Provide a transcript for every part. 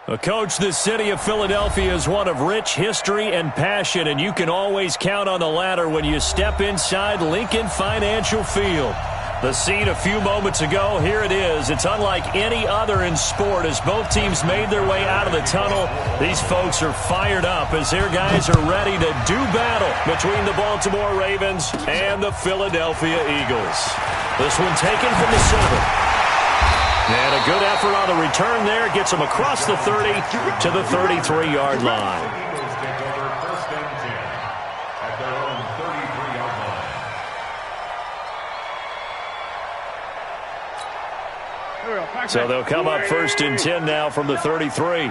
Well, Coach, the city of Philadelphia is one of rich history and passion, and you can always count on the ladder when you step inside Lincoln Financial Field. The scene a few moments ago, here it is. It's unlike any other in sport as both teams made their way out of the tunnel. These folks are fired up as their guys are ready to do battle between the Baltimore Ravens and the Philadelphia Eagles. This one taken from the center. And a good effort on the return there. Gets them across the 30 to the 33-yard line. So they'll come up 1st and 10 now from the 33.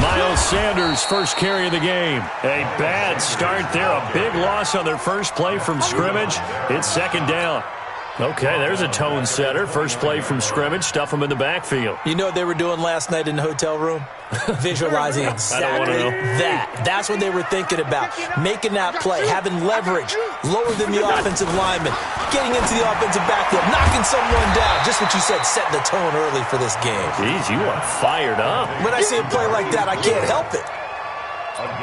Miles Sanders, first carry of the game. A bad start there. A big loss on their first play from scrimmage. It's 2nd down. Okay, there's a tone setter. First play from scrimmage. Stuff them in the backfield. You know what they were doing last night in the hotel room? Visualizing exactly that. That's what they were thinking about. Making that play, having leverage, lower than the offensive lineman, getting into the offensive backfield, knocking someone down. Just what you said, setting the tone early for this game. Jeez, you are fired up. When I see a play like that, I can't help it.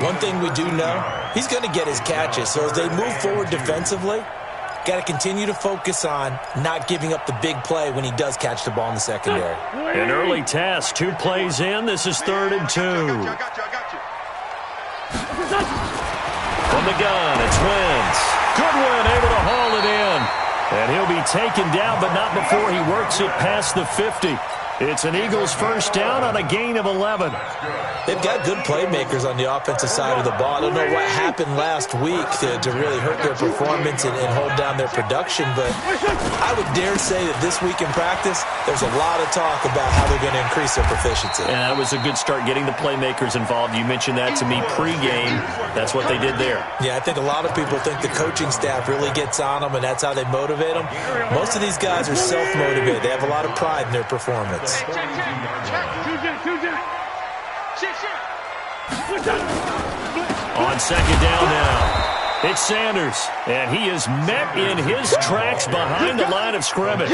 One thing we do know, he's going to get his catches. So as they move forward defensively, got to continue to focus on not giving up the big play when he does catch the ball in the secondary. An early test, 2 plays in. This is 3rd and 2. From the gun, it's Wentz. Goodwin able to haul it in. And he'll be taken down, but not before he works it past the 50. It's an Eagles first down on a gain of 11. They've got good playmakers on the offensive side of the ball. I don't know what happened last week to really hurt their performance and hold down their production, but I would dare say that this week in practice, there's a lot of talk about how they're going to increase their proficiency. And that was a good start, getting the playmakers involved. You mentioned that to me pregame. That's what they did there. Yeah, I think a lot of people think the coaching staff really gets on them, and that's how they motivate them. Most of these guys are self-motivated. They have a lot of pride in their performance. On 2nd down now, it's Sanders, and he is met in his tracks behind the line of scrimmage.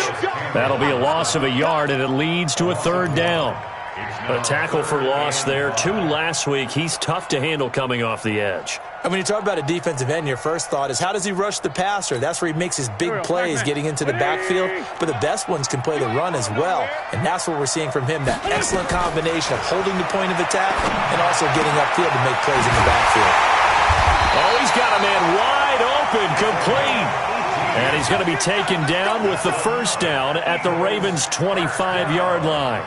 That'll be a loss of a yard, and it leads to a 3rd down. A tackle for loss there. 2 last week. He's tough to handle coming off the edge. And when you talk about a defensive end, your first thought is, how does he rush the passer? That's where he makes his big plays, getting into the backfield. But the best ones can play the run as well. And that's what we're seeing from him, that excellent combination of holding the point of attack and also getting upfield to make plays in the backfield. Oh, he's got a man wide open, complete. And he's going to be taken down with the first down at the Ravens' 25-yard line.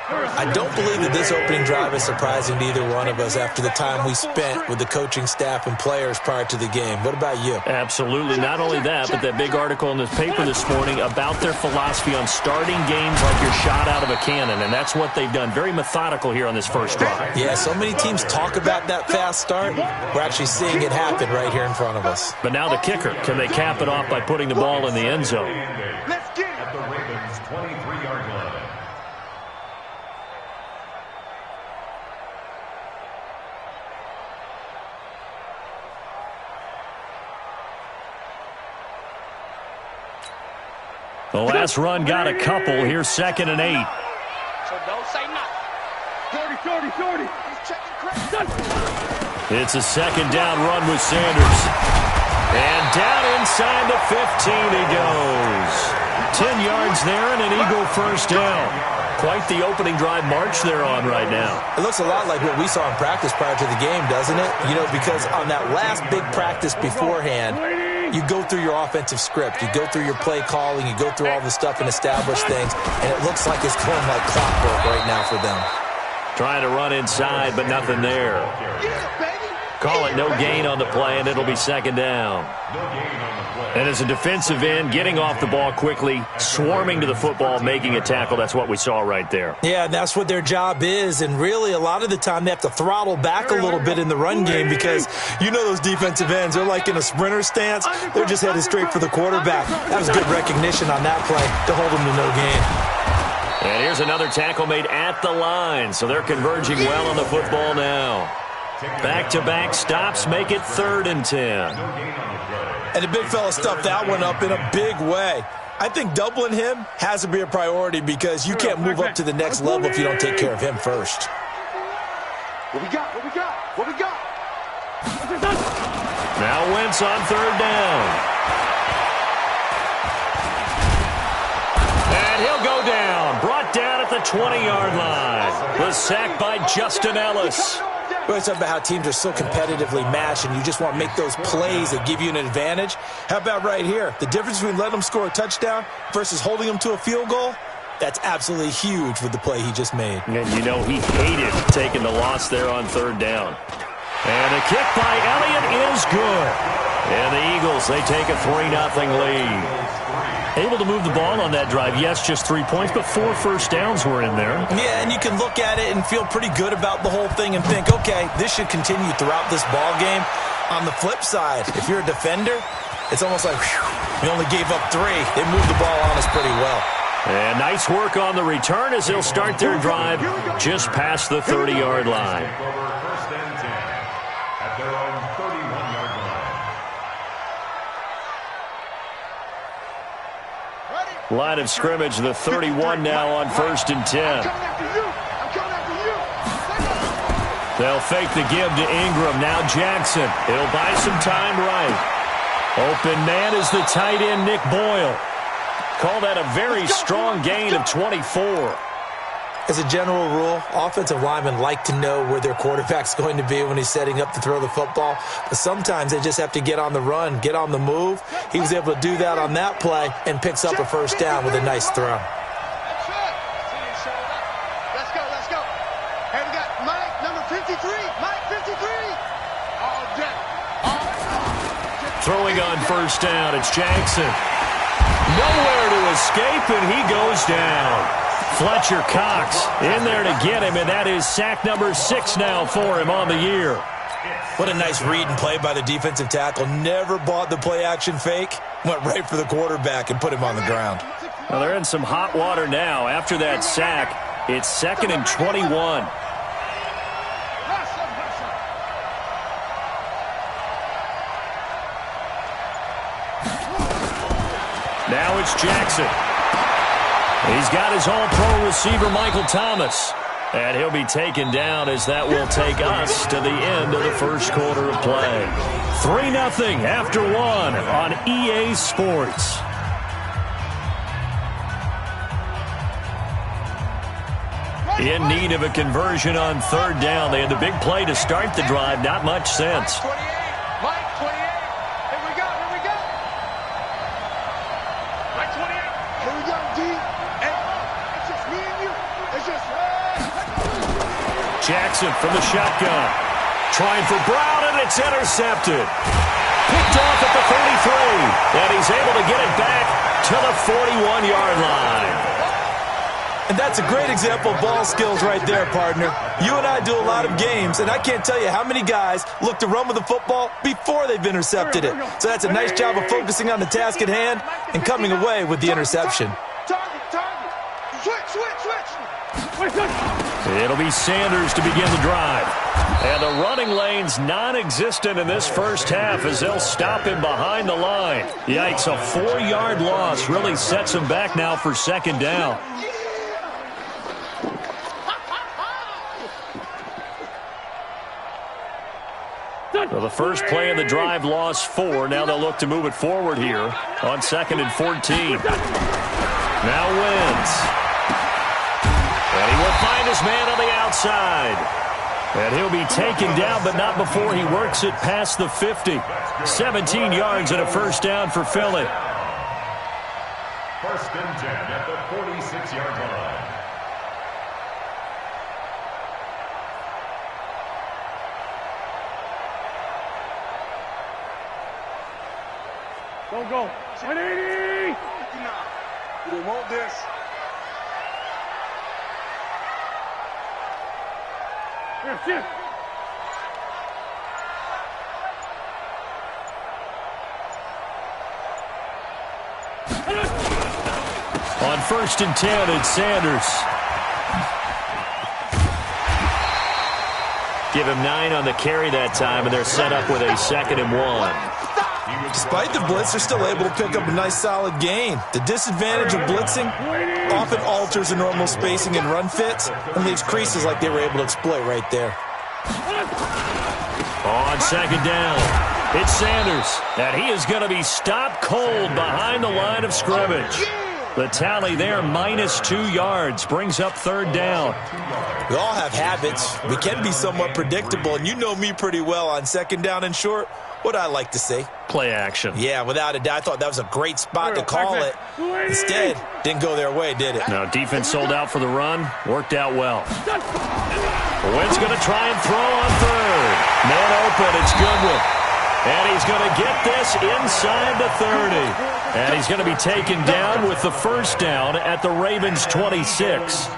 I don't believe that this opening drive is surprising to either one of us after the time we spent with the coaching staff and players prior to the game. What about you? Absolutely. Not only that, but that big article in the paper this morning about their philosophy on starting games like you're shot out of a cannon, and that's what they've done. Very methodical here on this first drive. Yeah, so many teams talk about that fast start. We're actually seeing it happen right here in front of us. But now the kicker. Can they cap it off by putting the ball in the end zone? Let's get at the Ravens' 23-yard line. The last run got a couple. Here's 2nd and 8. So don't say nothing. 30. It's a 2nd down run with Sanders. And down inside the 15 he goes. 10 yards there and an Eagle first down. Quite the opening drive march they're on right now. It looks a lot like what we saw in practice prior to the game, doesn't it? You know, because on that last big practice beforehand, you go through your offensive script. You go through your play calling. You go through all the stuff and establish things. And it looks like it's going like clockwork right now for them. Trying to run inside, but nothing there. Call it no gain on the play, and it'll be 2nd down. And as a defensive end, getting off the ball quickly, swarming to the football, making a tackle, that's what we saw right there. Yeah, and that's what their job is. And really, a lot of the time, they have to throttle back a little bit in the run game because you know those defensive ends, they're like in a sprinter stance. They're just headed straight for the quarterback. That was good recognition on that play to hold them to no gain. And here's another tackle made at the line, so they're converging well on the football now. Back-to-back stops make it 3rd and 10. And the big fella stuffed that one up in a big way. I think doubling him has to be a priority because you can't move up to the next level if you don't take care of him first. What we got? What we got? What we got? Now Wentz on third down. And he'll go down. Brought down at the 20-yard line. The sack by Justin Ellis. We're talking about how teams are so competitively matched and you just want to make those plays that give you an advantage. How about right here? The difference between letting them score a touchdown versus holding them to a field goal? That's absolutely huge with the play he just made. And you know he hated taking the loss there on third down. And the kick by Elliott is good. And the Eagles, they take a 3-0 lead. Able to move the ball on that drive. Yes, just 3 points, but 4 first downs were in there. Yeah, and you can look at it and feel pretty good about the whole thing and think, okay, this should continue throughout this ball game. On the flip side, if you're a defender, it's almost like, whew, we only gave up 3. They moved the ball on us pretty well. And nice work on the return as they'll start their drive just past the 30-yard line. First and 10 at their own 31-yard line. Line of scrimmage, the 31 now on first and 10. They'll fake the give to Ingram. Now Jackson. It'll buy some time right. Open man is the tight end, Nick Boyle. Call that a very strong gain of 24. As a general rule, offensive linemen like to know where their quarterback's going to be when he's setting up to throw the football. But sometimes they just have to get on the run, get on the move. He was able to do that on that play and picks up a first down with a nice throw. Let's go, let's go. Hey, we got Mike, number 53. Mike, 53. All day. Throwing on first down, it's Jackson. Nowhere to escape, and he goes down. Fletcher Cox in there to get him, and that is sack number 6 now for him on the year. What a nice read and play by the defensive tackle. Never bought the play-action fake. Went right for the quarterback and put him on the ground. Well, they're in some hot water now. After that sack, it's 2nd and 21. Now it's Jackson. He's got his all-pro receiver, Michael Thomas. And he'll be taken down as that will take us to the end of the first quarter of play. 3-0 after 1 on EA Sports. In need of a conversion on third down. They had the big play to start the drive. Not much sense. Mike, 28. Here we go, here we go. Mike, 28. Here we go, D. Hey, it's just me and you. It's just... Jackson from the shotgun. Trying for Brown, and it's intercepted. Picked off at the 33. And he's able to get it back to the 41-yard line. And that's a great example of ball skills right there, partner. You and I do a lot of games, and I can't tell you how many guys look to run with the football before they've intercepted it. So that's a nice job of focusing on the task at hand and coming away with the interception. Target. Switch. It'll be Sanders to begin the drive. And the running lane's non-existent in this first half as they'll stop him behind the line. Yikes, a 4-yard loss really sets him back now for second down. Well, the first play of the drive lost 4. Now they'll look to move it forward here on 2nd and 14. Now Wentz. And he will find his man on the outside. And he'll be taken down, but not before he works it past the 50. 17 yards and a first down for Philly. First and 10 at the 46-yard line. Go. 180. You don't want this. Here. On first and 10, it's Sanders. Give him 9 on the carry that time, and they're set up with a 2nd and 1. Despite the blitz, they're still able to pick up a nice solid gain. The disadvantage of blitzing often alters the normal spacing and run fits and leaves creases like they were able to exploit right there. On second down, it's Sanders, and he is going to be stopped cold behind the line of scrimmage. The tally there, -2 yards, brings up third down. We all have habits. We can be somewhat predictable, and you know me pretty well on second down and short. What I like to say? Play action. Yeah, without a doubt. I thought that was a great spot to call it. Instead, didn't go their way, did it? Now, defense sold out for the run. Worked out well. Wynn's going to try and throw on third. Man open. It's Goodwin. And he's going to get this inside the 30. And he's going to be taken down with the first down at the Ravens' 26.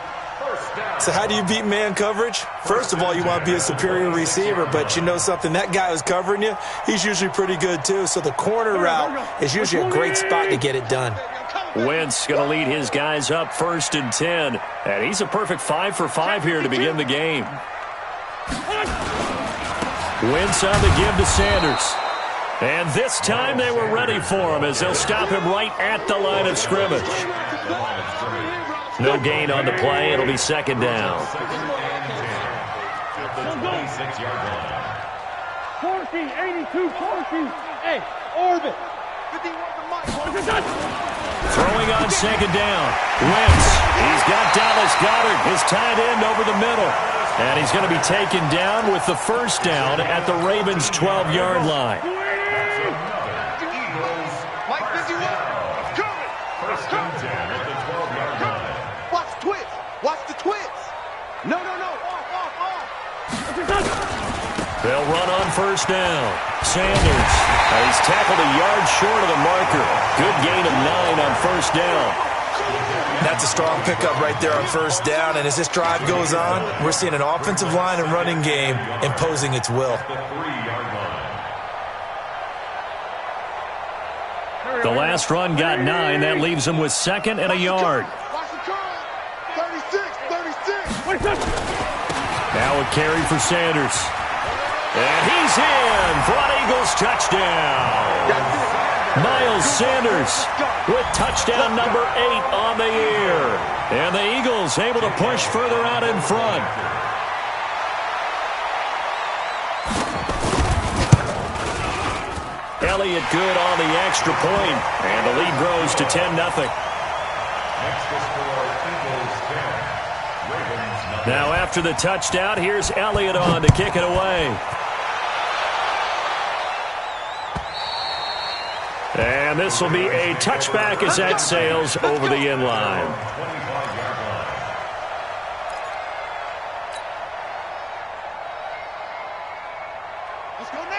So how do you beat man coverage? First of all, you want to be a superior receiver, but you know something, that guy who's covering you, he's usually pretty good too. So the corner route is usually a great spot to get it done. Wentz going to lead his guys up 1st and 10. And he's a perfect 5 for 5 here to begin the game. Wentz on the give to Sanders. And this time they were ready for him as they'll stop him right at the line of scrimmage. No gain on the play. It'll be second down. 14, 82, 14. Hey, orbit. Throwing on second down. Wentz. He's got Dallas Goedert, his tight end, over the middle. And he's going to be taken down with the first down at the Ravens' 12-yard line. Watch the twist. No. Off. They'll run on first down. Sanders. He's tackled a yard short of the marker. Good gain of 9 on first down. That's a strong pickup right there on first down. And as this drive goes on, we're seeing an offensive line and running game imposing its will. The last run got 9. That leaves him with 2nd and a yard. Now a carry for Sanders. And he's in for an Eagles touchdown. Miles Sanders with touchdown number 8 on the year. And the Eagles able to push further out in front. Elliott good on the extra point. And the lead grows to 10-0. Now after the touchdown, here's Elliott on to kick it away. And this will be a touchback as that sails over the end line.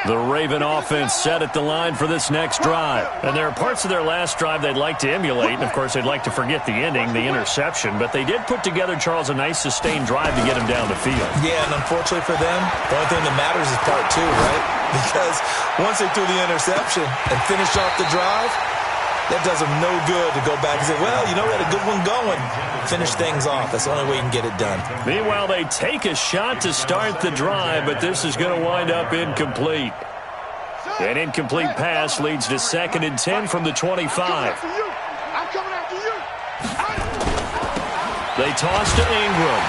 The Raven offense set at the line for this next drive. And there are parts of their last drive they'd like to emulate. And, of course, they'd like to forget the ending, the interception. But they did put together, Charles, a nice sustained drive to get him down the field. Yeah, and unfortunately for them, the only thing that matters is part 2, right? Because once they threw the interception and finished off the drive, that does them no good to go back and say, well, you know, we had a good one going. Finish things off. That's the only way you can get it done. Meanwhile, they take a shot to start the drive, but this is going to wind up incomplete. An incomplete pass leads to 2nd and 10 from the 25. They toss to Ingram.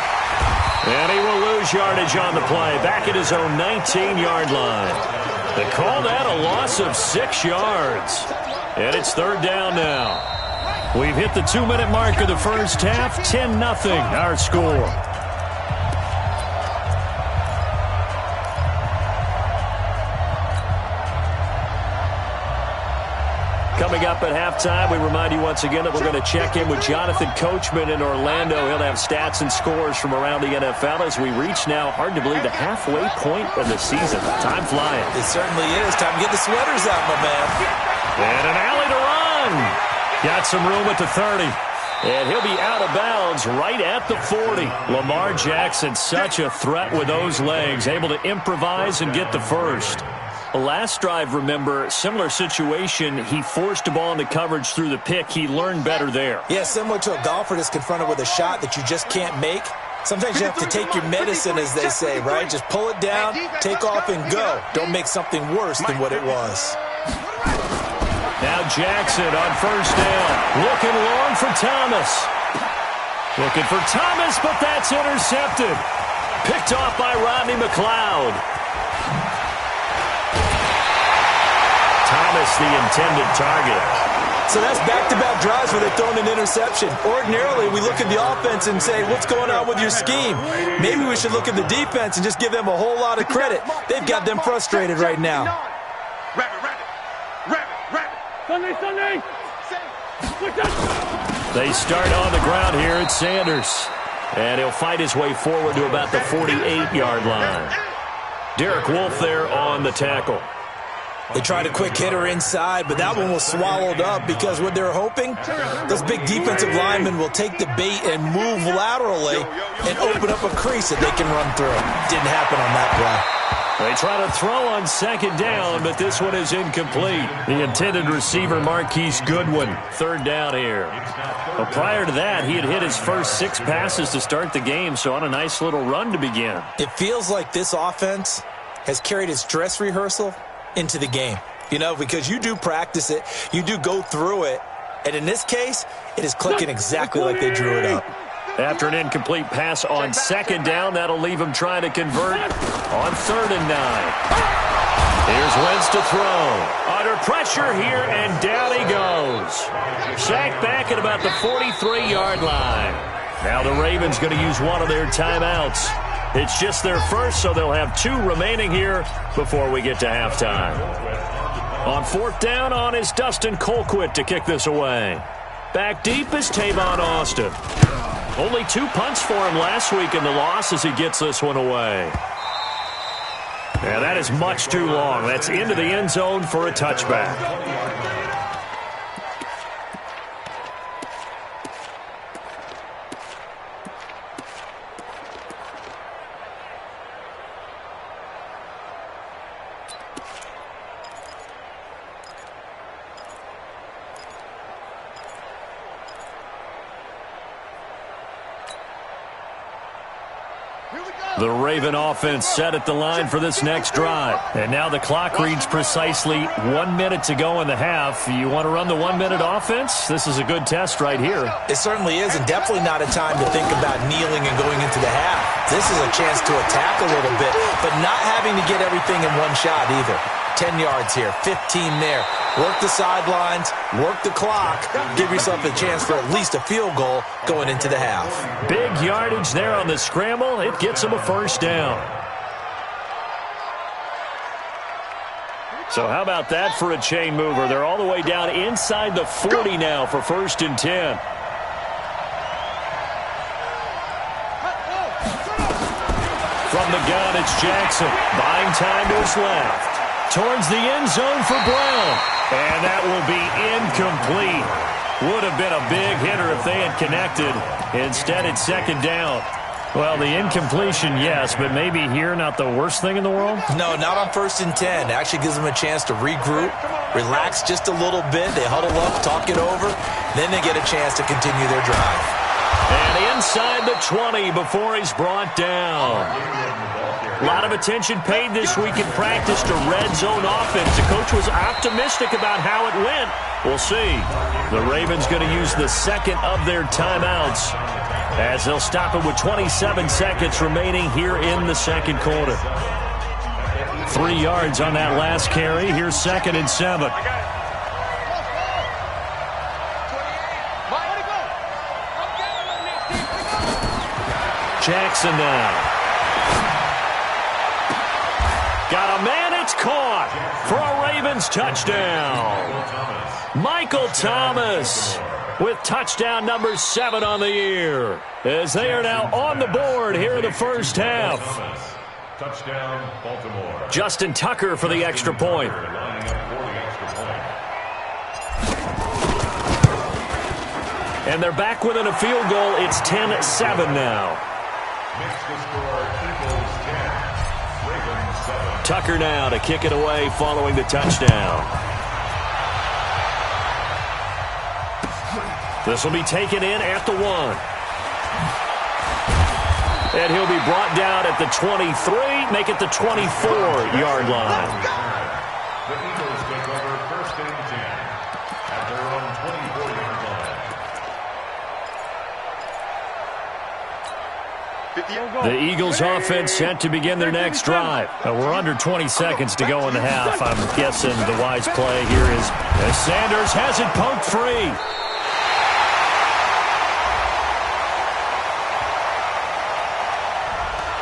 And he will lose yardage on the play, back at his own 19-yard line. They call that a loss of 6 yards. And it's third down now. We've hit the 2-minute mark of the first half. 10-0 our score. Coming up at halftime, we remind you once again that we're going to check in with Jonathan Coachman in Orlando. He'll have stats and scores from around the NFL as we reach now, hard to believe, the halfway point of the season. Time flying. It certainly is. Time to get the sweaters out, my man. And an alley to run. Got some room at the 30. And he'll be out of bounds right at the 40. Lamar Jackson, such a threat with those legs, able to improvise and get the first. Last drive, remember, similar situation. He forced a ball into coverage through the pick. He learned better there. Yeah, similar to a golfer that's confronted with a shot that you just can't make. Sometimes you have to take your medicine, as they say, right? Just pull it down, take off, and go. Don't make something worse than what it was. Now Jackson on first down. Looking long for Thomas. Looking for Thomas, but that's intercepted. Picked off by Rodney McLeod. Thomas, the intended target. So that's back-to-back drives where they're throwing an interception. Ordinarily, we look at the offense and say, what's going on with your scheme? Maybe we should look at the defense and just give them a whole lot of credit. They've got them frustrated right now. Sunday. They start on the ground here at Sanders. And he'll fight his way forward to about the 48-yard line. Derek Wolfe there on the tackle. They tried a quick hitter inside, but that one was swallowed up because what they're hoping, those big defensive linemen will take the bait and move laterally and open up a crease that they can run through. Didn't happen on that play. They try to throw on second down, but this one is incomplete. The intended receiver, Marquise Goodwin, third down here. Well, prior to that, he had hit his first 6 passes to start the game, so on a nice little run to begin. It feels like this offense has carried its dress rehearsal into the game. You know, because you do practice it, you do go through it, and in this case, it is clicking exactly like they drew it up. After an incomplete pass on second down, that'll leave him trying to convert on 3rd and 9. Here's Wentz to throw. Under pressure here, and down he goes. Sacked back at about the 43-yard line. Now the Ravens going to use one of their timeouts. It's just their first, so they'll have 2 remaining here before we get to halftime. On 4th down on is Dustin Colquitt to kick this away. Back deep is Tavon Austin. Only 2 punts for him last week in the loss as he gets this one away. Yeah, that is much too long. That's into the end zone for a touchback. The Raven offense set at the line for this next drive. And now the clock reads precisely 1 minute to go in the half. You want to run the 1-minute offense? This is a good test right here. It certainly is, and definitely not a time to think about kneeling and going into the half. This is a chance to attack a little bit, but not having to get everything in one shot either. 10 yards here, 15 there. Work the sidelines, work the clock, give yourself a chance for at least a field goal going into the half. Big yardage there on the scramble. It gets them a first down. So how about that for a chain mover? They're all the way down inside the 40 now for 1st and 10. From the gun, it's Jackson. Buying time to his left. Towards the end zone for Brown. And that will be incomplete. Would have been a big hitter if they had connected. Instead, it's 2nd down. Well, the incompletion, yes, but maybe here not the worst thing in the world? No, not on 1st and 10. It actually gives them a chance to regroup, relax just a little bit. They huddle up, talk it over. Then they get a chance to continue their drive. And inside the 20 before he's brought down. A lot of attention paid this week in practice to red zone offense. The coach was optimistic about how it went. We'll see. The Ravens going to use the 2nd of their timeouts as they'll stop it with 27 seconds remaining here in the 2nd quarter. 3 yards on that last carry. Here's 2nd and 7. Jackson now. Got a man, it's caught for a Ravens touchdown. Michael Thomas with touchdown number 7 on the year as they are now on the board here in the first half. Touchdown, Baltimore. Justin Tucker for the extra point. And they're back within a field goal. It's 10-7 now. Makes the score Eagles 10, Ravens 7. Tucker now to kick it away following the touchdown. This will be taken in at the 1. And he'll be brought down at the 23, make it the 24-yard line. The Eagles take over 1st and The Eagles offense set to begin their next drive. We're under 20 seconds to go in the half. I'm guessing the wise play here is as Sanders has it poked free.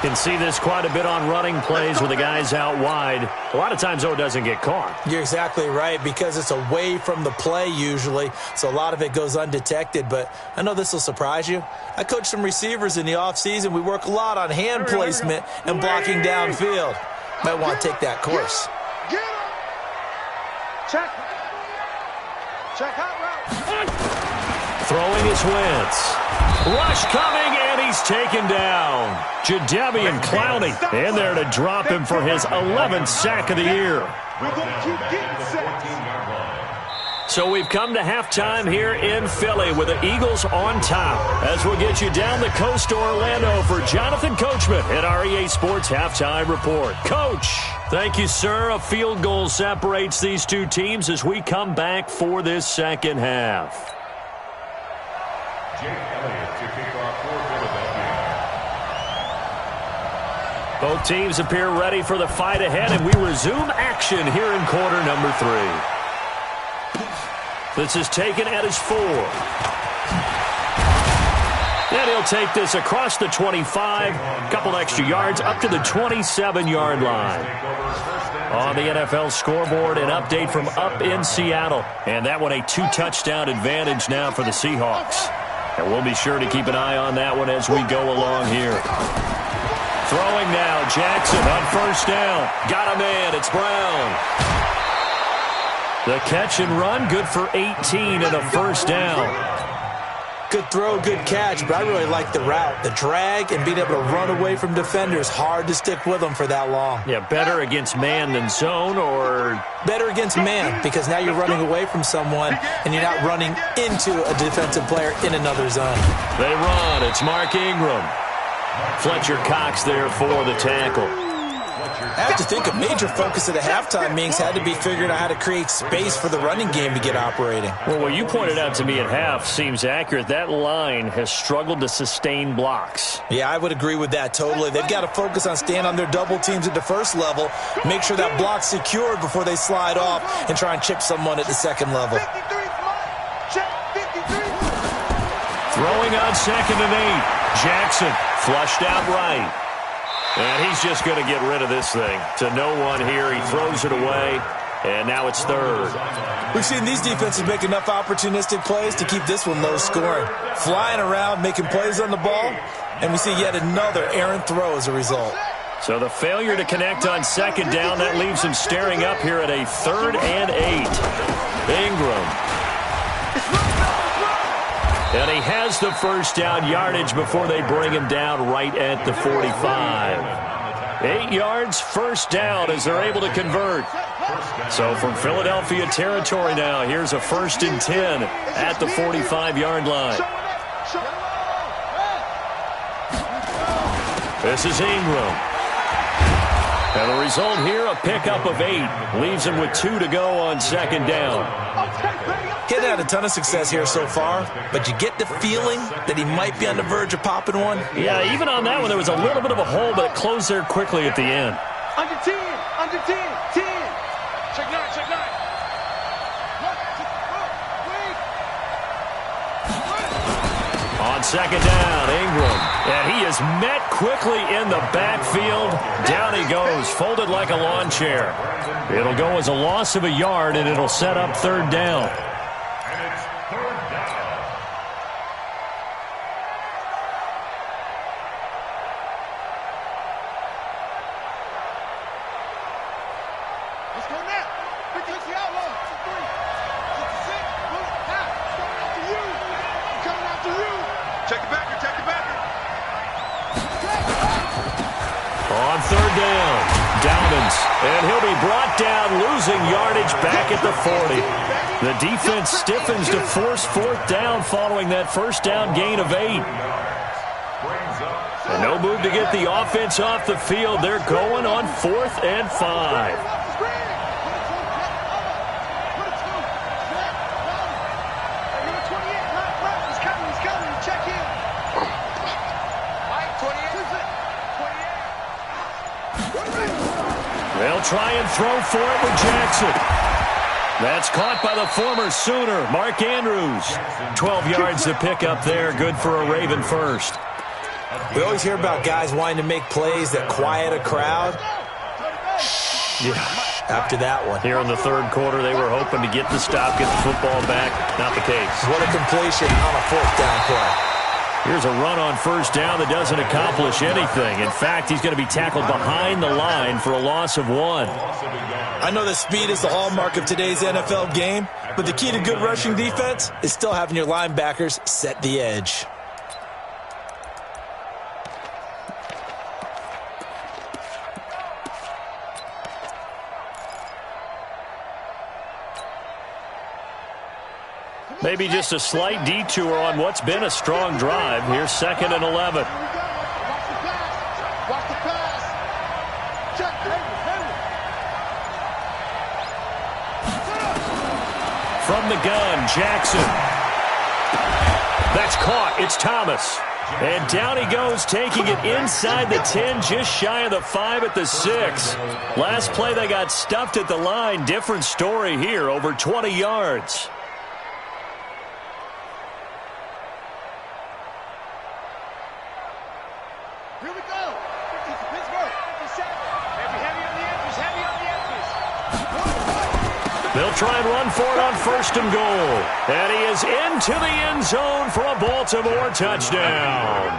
Can see this quite a bit on running plays with the guys out wide. A lot of times, though, it doesn't get caught. You're exactly right, because it's away from the play usually, so a lot of it goes undetected. But I know this will surprise you. I coach some receivers in the offseason. We work a lot on hand placement and blocking downfield. Might want to take that course. Get him. Check. Check out route. Throwing his Wentz. Rush coming, and he's taken down. Jadeveon Clowney in there to drop him for his 11th sack of the year. We're going to keep getting sacks. So we've come to halftime here in Philly with the Eagles on top. As we'll get you down the coast to Orlando for Jonathan Coachman at our EA Sports Halftime Report. Coach, thank you, sir. A field goal separates these two teams as we come back for this second half. Jake Elliott to kick off for Philadelphia. Both teams appear ready for the fight ahead, and we resume action here in quarter number 3. This is taken at his 4. And he'll take this across the 25, couple extra yards up to the 27-yard line. On the NFL scoreboard, an update from up in Seattle. And that one a 2-touchdown advantage now for the Seahawks. And we'll be sure to keep an eye on that one as we go along here. Throwing now, Jackson on first down. Got a man, it's Brown. The catch and run, good for 18 and a first down. Good throw, good catch, but I really like the route. The drag and being able to run away from defenders, hard to stick with them for that long. Yeah, better against man than zone, or better against man, because now you're running away from someone and you're not running into a defensive player in another zone. They run. It's Mark Ingram. Fletcher Cox there for the tackle. I have to think a major focus of the halftime meetings had to be figuring out how to create space for the running game to get operating. Well, what you pointed out to me at half seems accurate. That line has struggled to sustain blocks. Yeah, I would agree with that totally. They've got to focus on staying on their double teams at the first level, make sure that block's secured before they slide off and try and chip someone at the second level. 53, check 53. Throwing on 2nd and 8. Jackson flushed out right. And he's just going to get rid of this thing. To no one here. He throws it away. And now it's 3rd. We've seen these defenses make enough opportunistic plays to keep this one low scoring. Flying around, making plays on the ball. And we see yet another errant throw as a result. So the failure to connect on 2nd down, that leaves him staring up here at a 3rd and 8. Ingram. And he has the first down yardage before they bring him down right at the 45. 8 yards, first down as they're able to convert. So from Philadelphia territory now, here's a 1st and 10 at the 45-yard line. This is Ingram. And the result here, a pickup of 8. Leaves him with 2 to go on 2nd down. He's had a ton of success here so far, but you get the feeling that he might be on the verge of popping one. Yeah, even on that one, there was a little bit of a hole, but it closed there quickly at the end. Under 10, 10. Check 9, check 9. On 2nd down, Ingram. And he is met quickly in the backfield. Down he goes, folded like a lawn chair. It'll go as a loss of a yard, and it'll set up 3rd down. On 3rd down, Dowdens, and he'll be brought down, losing yardage back at the 40. The defense stiffens to force 4th down following that first down gain of 8. And no move to get the offense off the field. They're going on 4th and 5. They'll try and throw for it with Jackson. That's caught by the former Sooner, Mark Andrews. 12 yards to pick up there. Good for a Raven first. We always hear about guys wanting to make plays that quiet a crowd. Yeah. After that one. Here in the third quarter, they were hoping to get the stop, get the football back. Not the case. What a completion on a fourth down play. Here's a run on first down that doesn't accomplish anything. In fact, he's going to be tackled behind the line for a loss of 1. I know that speed is the hallmark of today's NFL game, but the key to good rushing defense is still having your linebackers set the edge. Maybe just a slight detour on what's been a strong drive. Here's 2nd and 11. Watch the pass. Check. From the gun, Jackson. That's caught. It's Thomas. And down he goes, taking it inside the 10, just shy of the 5 at the 6. Last play, they got stuffed at the line. Different story here, over 20 yards. Here we go. It's Pittsburgh. It's 7. Heavy on the edges. They'll try and run for it on 1st and goal. And he is into the end zone for a Baltimore touchdown.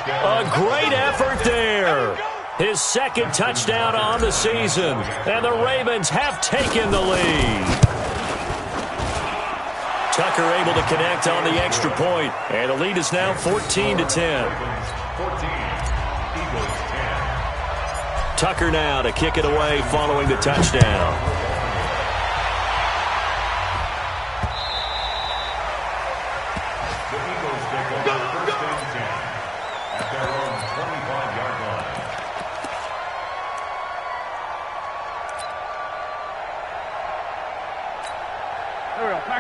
A great effort there. His 2nd touchdown on the season. And the Ravens have taken the lead. Tucker able to connect on the extra point. And the lead is now 14-10. 14. Eagles 10. Tucker now to kick it away following the touchdown. The Eagles take over 1st and 10 at their own 25-yard line.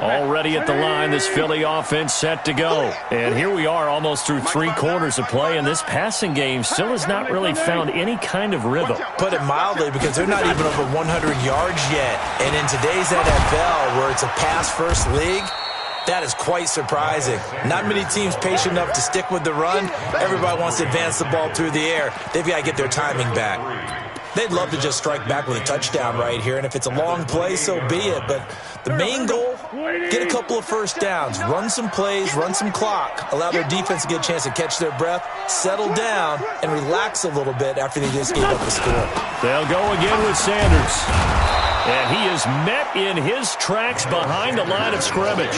Already at the line, this Philly offense set to go. And here we are almost through 3 quarters of play, and this passing game still has not really found any kind of rhythm. Put it mildly, because they're not even over 100 yards yet. And in today's NFL, where it's a pass-first league, that is quite surprising. Not many teams patient enough to stick with the run. Everybody wants to advance the ball through the air. They've got to get their timing back. They'd love to just strike back with a touchdown right here, and if it's a long play, so be it. But the main goal, get a couple of first downs, run some plays, run some clock, allow their defense to get a chance to catch their breath, settle down, and relax a little bit after they just gave up a score. They'll go again with Sanders. And he is met in his tracks behind the line of scrimmage.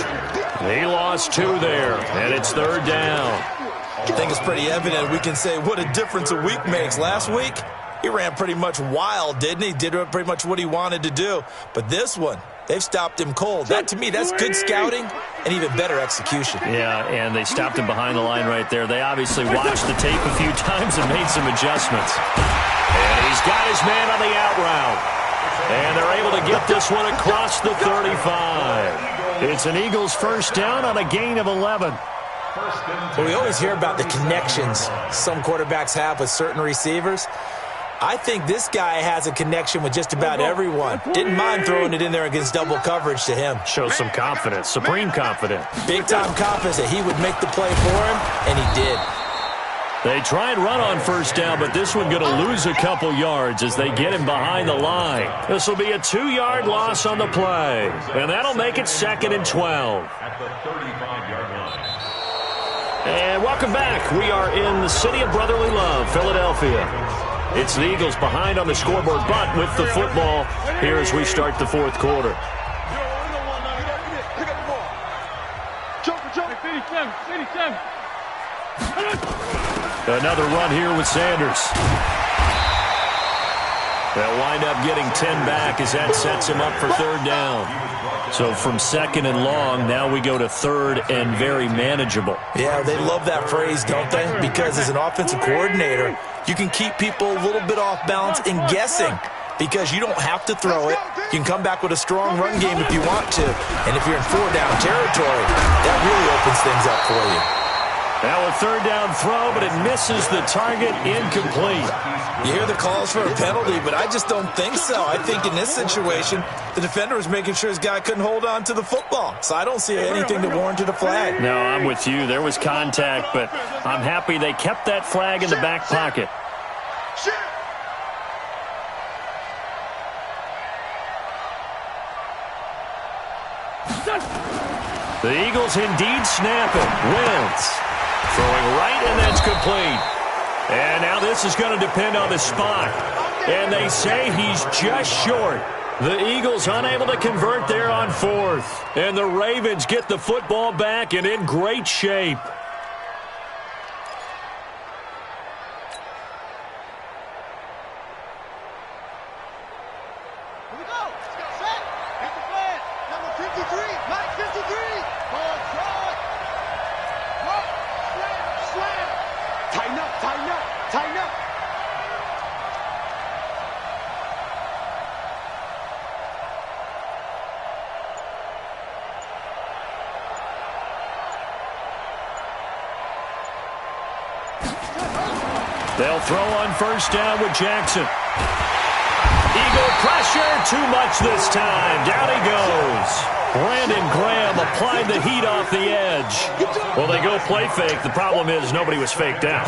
He lost 2 there, and it's 3rd down. I think it's pretty evident. We can say what a difference a week makes. Last week, he ran pretty much wild, didn't he? Did pretty much what he wanted to do. But this one, they've stopped him cold. That, to me, that's good scouting and even better execution. Yeah, and they stopped him behind the line right there. They obviously watched the tape a few times and made some adjustments. And he's got his man on the out route. And they're able to get this one across the 35. It's an Eagles first down on a gain of 11. Well, we always hear about the connections some quarterbacks have with certain receivers. I think this guy has a connection with just about everyone. Didn't mind throwing it in there against double coverage to him. Shows some confidence, supreme confidence. Big-time confidence that he would make the play for him, and he did. They try and run on first down, but this one going to lose a couple yards as they get him behind the line. This will be a 2-yard loss on the play, and that'll make it 2nd and 12. At the 35-yard line. And welcome back. We are in the city of brotherly love, Philadelphia. It's the Eagles behind on the scoreboard, but with the football here as we start the 4th quarter. Another run here with Sanders. They'll wind up getting 10 back as that sets him up for 3rd down. So from 2nd and long, now we go to 3rd and very manageable. Yeah, they love that phrase, don't they? Because as an offensive coordinator, you can keep people a little bit off balance and guessing because you don't have to throw it. You can come back with a strong run game if you want to. And if you're in 4-down territory, that really opens things up for you. Now a third down throw, but it misses the target, incomplete. You hear the calls for a penalty, but I just don't think so. I think in this situation, the defender was making sure his guy couldn't hold on to the football. So I don't see anything to warrant a flag. No, I'm with you. There was contact, but I'm happy they kept that flag in the back pocket. The Eagles indeed snap it. Wentz throwing right, and that's complete. And now this is going to depend on the spot. And they say he's just short. The Eagles unable to convert there on fourth. And the Ravens get the football back and in great shape. Here we go. Let's go. Set. Hit the flag. Number 53. Mike 53. Ball fraud. What? Slam. Slam. Tighten up. Tighten up. Tighten up. They'll throw on first down with Jackson. Eagle pressure, too much this time. Down he goes. Brandon Graham applied the heat off the edge. Well, they go play fake. The problem is nobody was faked out.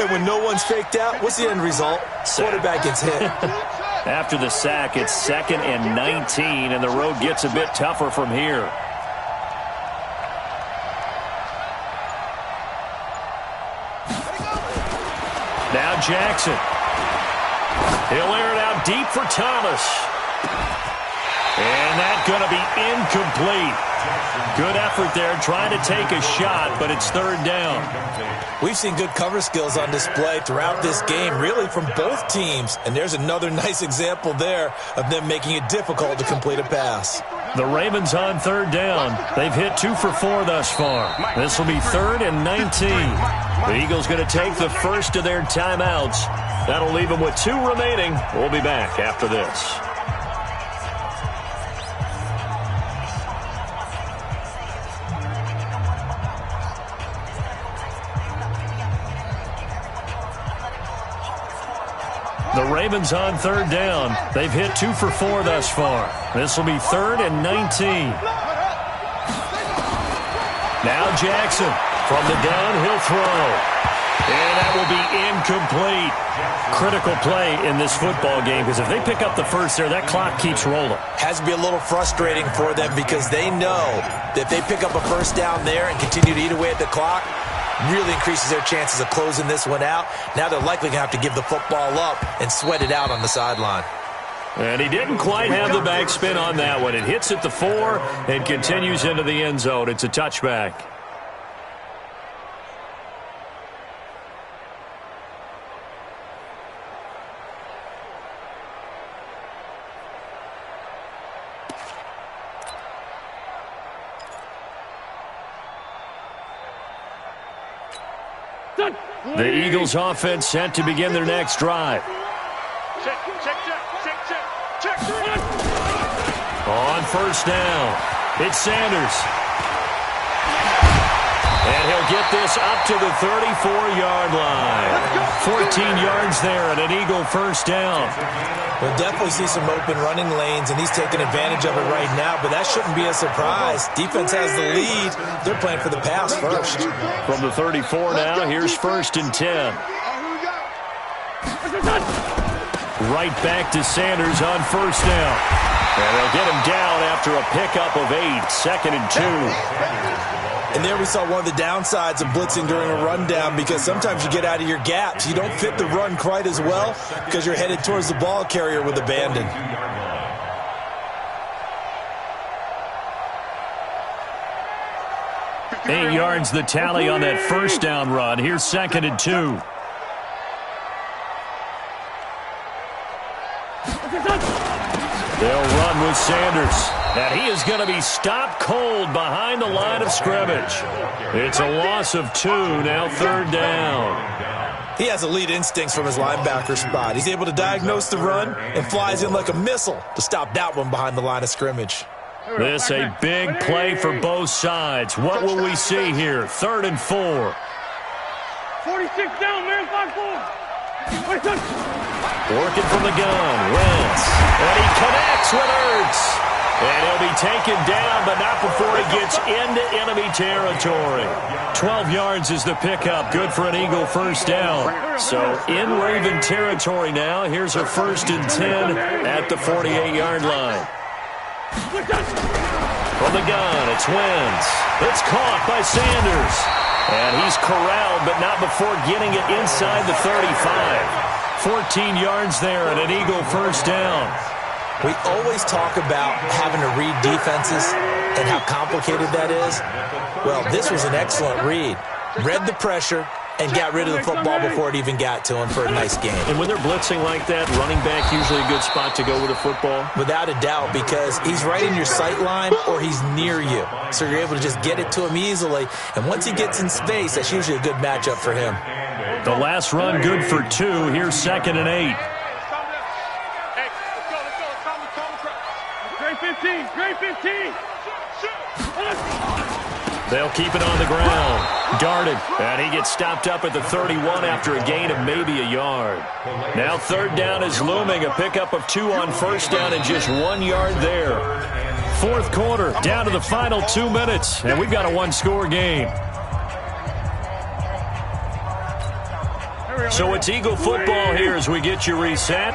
And when no one's faked out, what's the end result? Quarterback gets hit. After the sack, it's 2nd and 19, and the road gets a bit tougher from here. Now Jackson. He'll air it out deep for Thomas. And that's going to be incomplete. Good effort there trying to take a shot, but it's third down. We've seen good cover skills on display throughout this game, really from both teams. And there's another nice example there of them making it difficult to complete a pass. The Ravens on third down. They've hit 2 for 4 thus far. This will be 3rd and 19. The Eagles going to take the first of their timeouts. That'll leave them with 2 remaining. We'll be back after this. The Ravens on third down. They've hit 2 for 4 thus far. This will be 3rd and 19. Now Jackson from the downhill throw. And that will be incomplete. Critical play in this football game because if they pick up the first there, that clock keeps rolling. Has to be a little frustrating for them because they know that if they pick up a first down there and continue to eat away at the clock, really increases their chances of closing this one out. Now they're likely going to have to give the football up and sweat it out on the sideline. And he didn't quite have the backspin on that one. It hits at the 4 and continues into the end zone. It's a touchback. The Eagles offense set to begin their next drive. Check, check, check, check, check, check. On first down, it's Sanders. And he'll get this up to the 34-yard line. 14 yards there and an Eagle first down. We'll definitely see some open running lanes, and he's taking advantage of it right now, but that shouldn't be a surprise. Defense has the lead. They're playing for the pass first. From the 34 now, here's 1st and 10. Right back to Sanders on first down. And they'll get him down after a pickup of 8, 2nd and 2. And there we saw one of the downsides of blitzing during a rundown because sometimes you get out of your gaps. You don't fit the run quite as well because you're headed towards the ball carrier with abandon. Eight yards the tally on that first down run. Here's 2nd and 2. They'll run with Sanders. And he is going to be stopped cold behind the line of scrimmage. It's a loss of 2, now 3rd down. He has elite instincts from his linebacker spot. He's able to diagnose the run and flies in like a missile to stop that one behind the line of scrimmage. This a big play for both sides. What will we see here? 3rd and 4. 46 down, man. 5-4. Working from the gun. Wentz. And he connects with Ertz. And he'll be taken down, but not before he gets into enemy territory. 12 yards is the pickup. Good for an Eagle first down. So in Raven territory now. Here's a 1st and 10 at the 48-yard line. From the gun, it's Wentz. It's caught by Sanders. And he's corralled, but not before getting it inside the 35. 14 yards there and an Eagle first down. We always talk about having to read defenses and how complicated that is. Well, this was an excellent read. Read the pressure and got rid of the football before it even got to him for a nice game. And when they're blitzing like that, running back usually a good spot to go with a football? Without a doubt, because he's right in your sight line or he's near you. So you're able to just get it to him easily. And once he gets in space, that's usually a good matchup for him. The last run good for 2. Here's 2nd and 8. Grade 15. They'll keep it on the ground. Darted. And he gets stopped up at the 31 after a gain of maybe a yard. Now 3rd down is looming. A pickup of 2 on 1st down and just 1 yard there. 4th quarter, down to the final 2 minutes. And we've got a 1-score game. So it's Eagle football here as we get you reset.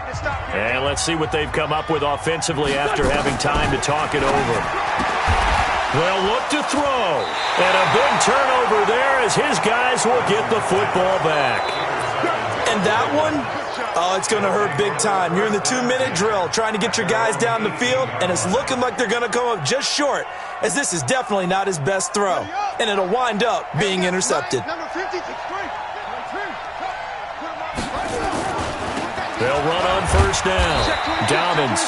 And let's see what they've come up with offensively after having time to talk it over. They'll look to throw. And a big turnover there as his guys will get the football back. And that one, oh, it's going to hurt big time. You're in the 2-minute drill trying to get your guys down the field, and it's looking like they're going to come up just short, as this is definitely not his best throw. And it'll wind up being intercepted. They'll run on 1st down. Dobbins.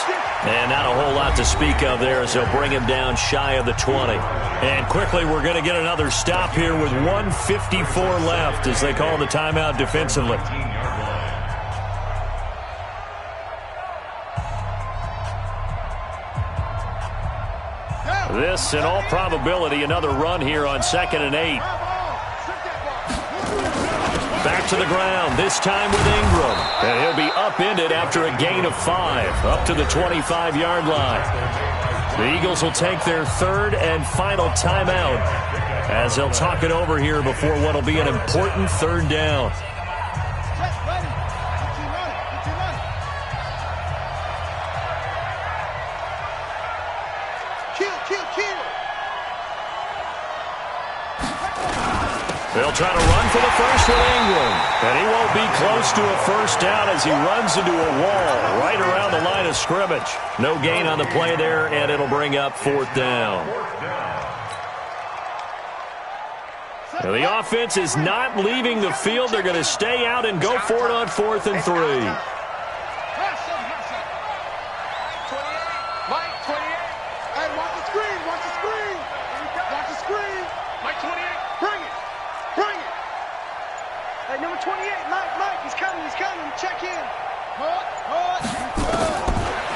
And not a whole lot to speak of there as they'll bring him down shy of the 20. And quickly we're going to get another stop here with 1:54 left as they call the timeout defensively. This, in all probability, another run here on 2nd and 8. Back to the ground, this time with Ingram. And he'll be upended after a gain of 5, up to the 25-yard line. The Eagles will take their 3rd and final timeout as they'll talk it over here before what will be an important 3rd down. They'll try to run for the first with Ingram. And he won't be close to a 1st down as he runs into a wall right around the line of scrimmage. No gain on the play there, and it'll bring up 4th down. Now the offense is not leaving the field. They're going to stay out and go for it on 4th and 3.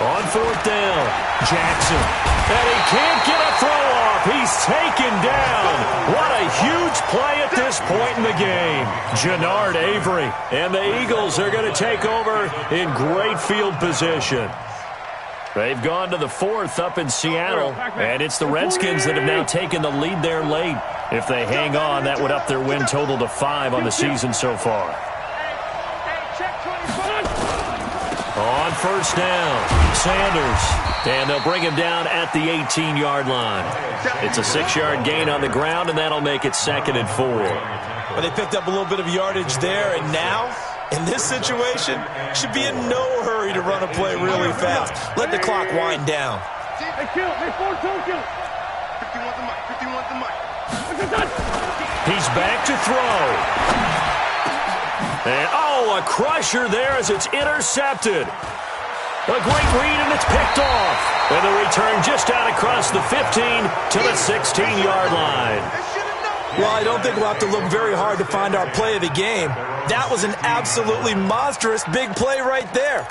On 4th down, Jackson. And he can't get a throw off. He's taken down. What a huge play at this point in the game. Jannard Avery. And the Eagles are going to take over in great field position. They've gone to the 4th up in Seattle. And it's the Redskins that have now taken the lead there late. If they hang on, that would up their win total to 5 on the season so far. On 1st down, Sanders. And they'll bring him down at the 18-yard line. It's a 6-yard gain on the ground, and that'll make it 2nd and 4. Well, they picked up a little bit of yardage there, and now, in this situation, should be in no hurry to run a play really fast. Let the clock wind down. He's back to throw. And, a crusher there as it's intercepted. A great read, and it's picked off. And the return just out across the 15 to the 16-yard line. Well, I don't think we'll have to look very hard to find our play of the game. That was an absolutely monstrous big play right there.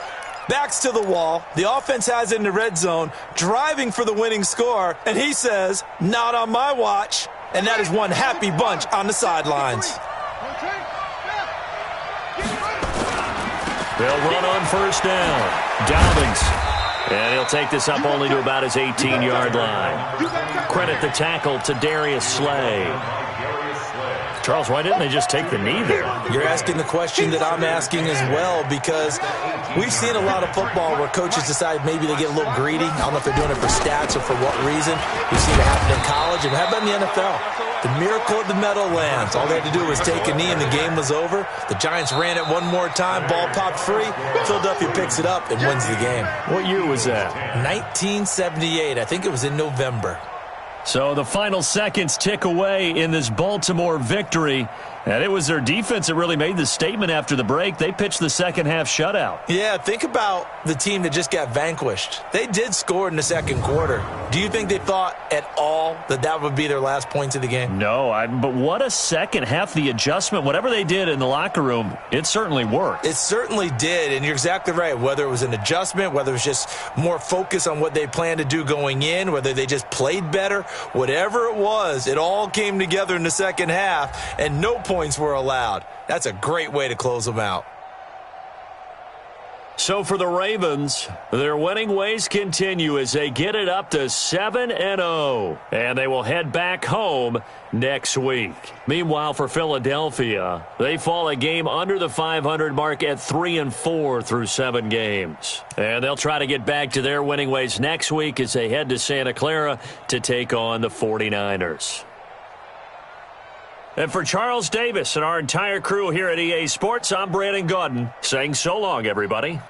backs to the wall. The offense has it in the red zone, driving for the winning score, and he says, not on my watch. And that is one happy bunch on the sidelines. They'll run on first down. Dobbins. And he'll take this up only to about his 18-yard line. Credit the tackle to Darius Slay. Charles, why didn't they just take the knee there? You're asking the question that I'm asking as well, because we've seen a lot of football where coaches decide maybe they get a little greedy. I don't know if they're doing it for stats or for what reason. We've seen it happen in college, and how about in the NFL? The miracle of the Meadowlands. All they had to do was take a knee and the game was over. The Giants ran it one more time. Ball popped free. Philadelphia picks it up and wins the game. What year was that? 1978. I think it was in November. So the final seconds tick away in this Baltimore victory. And it was their defense that really made the statement after the break. They pitched the second-half shutout. Yeah, think about the team that just got vanquished. They did score in the second quarter. Do you think they thought at all that that would be their last points of the game? No, but what a second half. The adjustment, whatever they did in the locker room, it certainly worked. It certainly did, and you're exactly right. Whether it was an adjustment, whether it was just more focus on what they planned to do going in, whether they just played better, whatever it was, it all came together in the second half, and no points were allowed. That's a great way to close them out. So for the Ravens, their winning ways continue as they get it up to 7-0, and they will head back home next week. Meanwhile, for Philadelphia, they fall a game under the 500 mark at 3-4 through 7 games. And they'll try to get back to their winning ways next week as they head to Santa Clara to take on the 49ers. And for Charles Davis and our entire crew here at EA Sports, I'm Brandon Gaudin saying so long, everybody.